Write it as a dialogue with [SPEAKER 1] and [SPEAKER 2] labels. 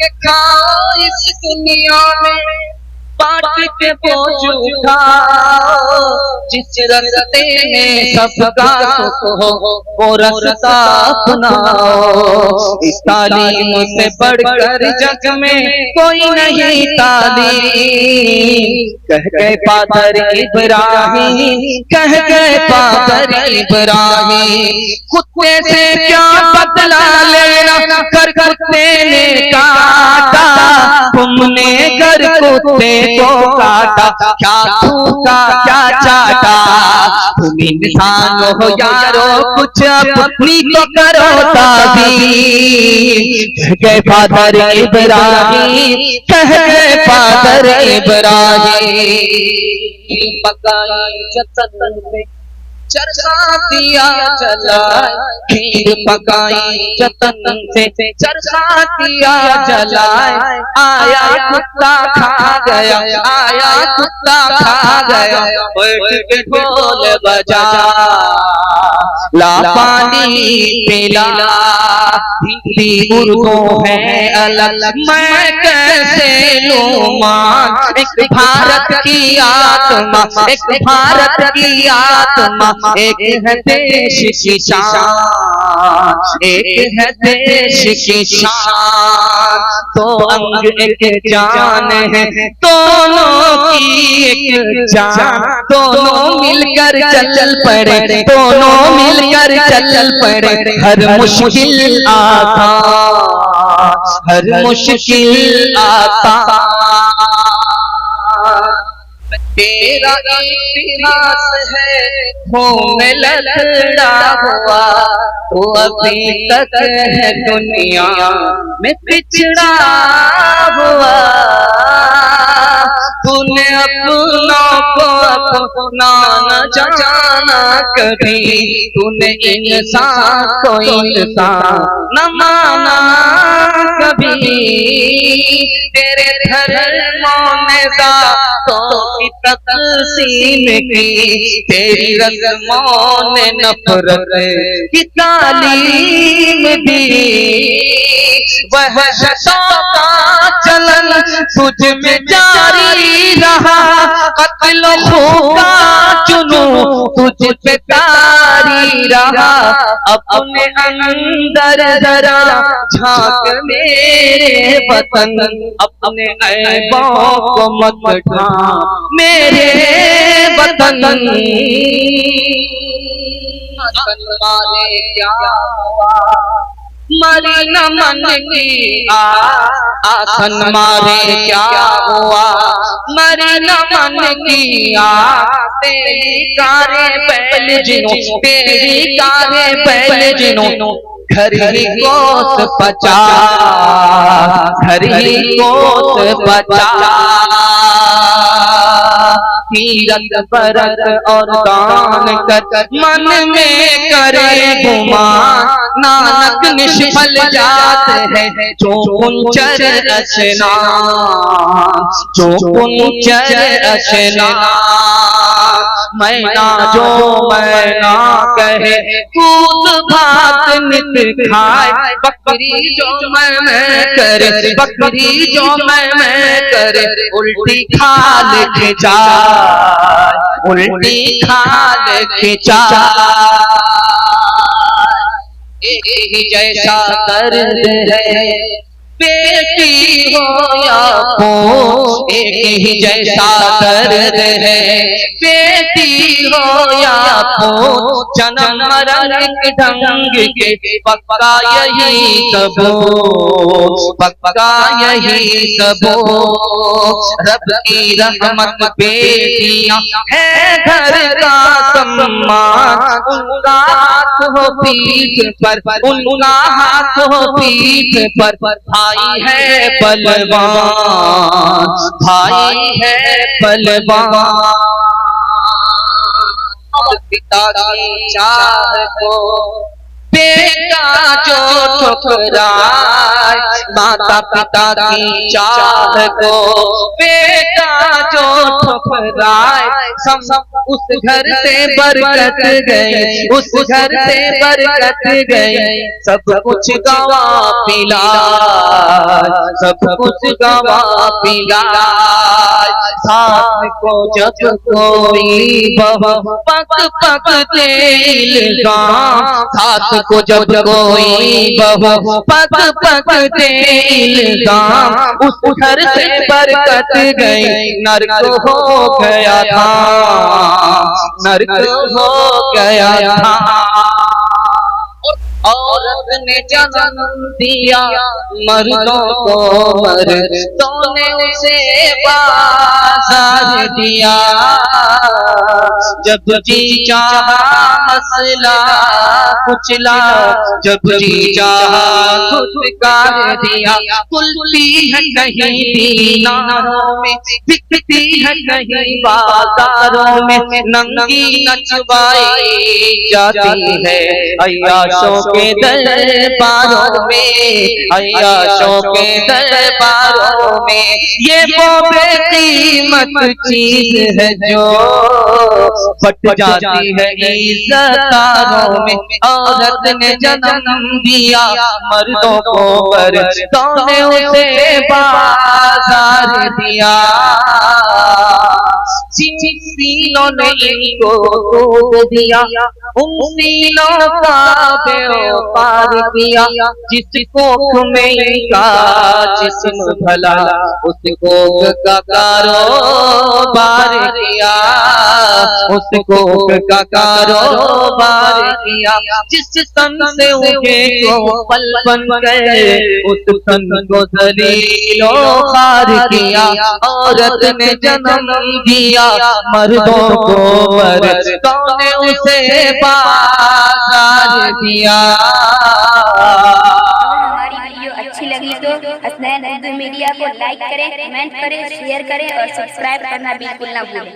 [SPEAKER 1] के खाओ इस दुनिया में, बांट के बोझ उठाओ। जिस रास्ते में सबका सुख हो वो रास्ता अपनाओ। इस तालीम से बढ़कर जग में कोई नहीं तालीम। कह गए पादर इब्राहिम, कह गए पादर इब्राहिम, कुत्ते से क्या बदला लेना, कर कुत्ते ने काटा। तुमने कर कुत्ते को काटा, क्या थूका क्या चाटा। तुम इंसान हो यारो, कुछ अपनी तो करो ताबीर। कह गए फादर इब्राहिम, कह गए फादर इब्राहिम। पकाई जतन में चरखा दिया जलाए, खीर पकाई जतन से चरखा दिया जलाए। आया कुत्ता खा गया, आया कुत्ता खा गया। बैठ के ढोल बजा, ला पानी पिला। हिंदी उर्दू है अलग, मैं कैसे लूं मान। एक भारत की आत्मा, एक भारत की आत्मा, एक है देश की शान, एक है देश की शान। दो अंग एक जान है, दोनों की एक जान। दोनों मिलकर चल पड़े, दोनों मिलकर चल पड़े। हर मुश्किल आता, हर मुश्किल आता। तेरा इतिहास है खून लथड़ा हुआ, तो अभी तक है दुनिया में पिछड़ा हुआ। तूने अपनों को अपना न जाना कभी, तूने इंसान को इंसान न माना कभी। तेरे धर्मों ने जातों की तक़सीम की, तेरी रस्मों ने नफरत की तालीम दी। वहशतों का चलन तुझ में जारी रहा, कत्ल खून का जुनून तुझ पे तारी रहा। अपने अंदर जरा झांक मेरे वतन, अपने ऐबों को मत ढांक मेरे वतन। मारे क्या हुआ, मरी न मन की आसन मारे क्या हुआ, मरी न मन की तेरी कारे बैल जिनों, तेरी कारे बैल जिनों। घर ही कोस बचा, घर ही कोस बचा। तीरथ परत और दान कर मन में करे गुमान। नानक निष्फल जात है जो कुंचर स्नान, जो कुंचर स्नान। मैना जो मैना कहे कूद भाग नित खाए, बकरी जो मैं करे, बकरी जो मैं करे। उल्टी खाल खिंचा, उल्टी खाल खिंचा। एक ही जैसा दर्द है बेटी हो या खून, एक ही जैसा दर्द है बेटी हो या खून। जन्म मरण एक ढंग के पक्का यही सबूत, पक्का यही सबूत। रब की रहमत बेटियां है घर का सम्मान। उनका हाथ हो पीठ पर, उनका हाथ हो पीठ पर। भाई है बलवान, भाई है बलवान। पिता की चाह को बेटा जो ठुकराए, माता पिता की चाह को बेटा जो ठुकराए। सब उस घर से बरकत गई, उस घर से बरकत गई। सब कुछ गवा पिला, सब कुछ गवा पिलाए। साथ को जब कोई बहू पक पक तेल गाम, साथ को जब कोई बहू पक पक तेल गाम, उस घर से बरकत गई, नर्क हो गया था, नर्क हो गया था। औरत ने जन्म दिया मर्दों को, मर्दों ने उसे बाजार दिया। जब जी चाहा मसला कुचला, जब जी चाहा खुद कर दिया। कुलती है कहीं दीनारों में, बिकती है कहीं बाजारों में, नंगी नचवाई जाती है अय्याशों के दरबारों में, अय्याशों के दरबारों में। ये वो बेकीमत चीज है जो फट जाती है इज़्ज़तारों में। औरत ने जन्म दिया मर्दों को, मर्दों ने उसे बाजार दिया। जिन सीलों ने इनको दूध दिया, उन सीलों का व्यापार किया। जिस कोख में इनका जिस्म भला, उस कोख का कारोबार किया, उस कोख का कारोबार किया। जिस तन से उगे को पल बन गए, उस तन को जलीलो खार किया। औरत ने जन्म दिया मर्दों को, मर्दों ने उसे बाजार दिया।
[SPEAKER 2] हमारी वीडियो अच्छी लगी तो हसनैन उर्दू मीडिया को लाइक करें, कमेंट करें, शेयर करें और सब्सक्राइब करना बिल्कुल ना भूलें।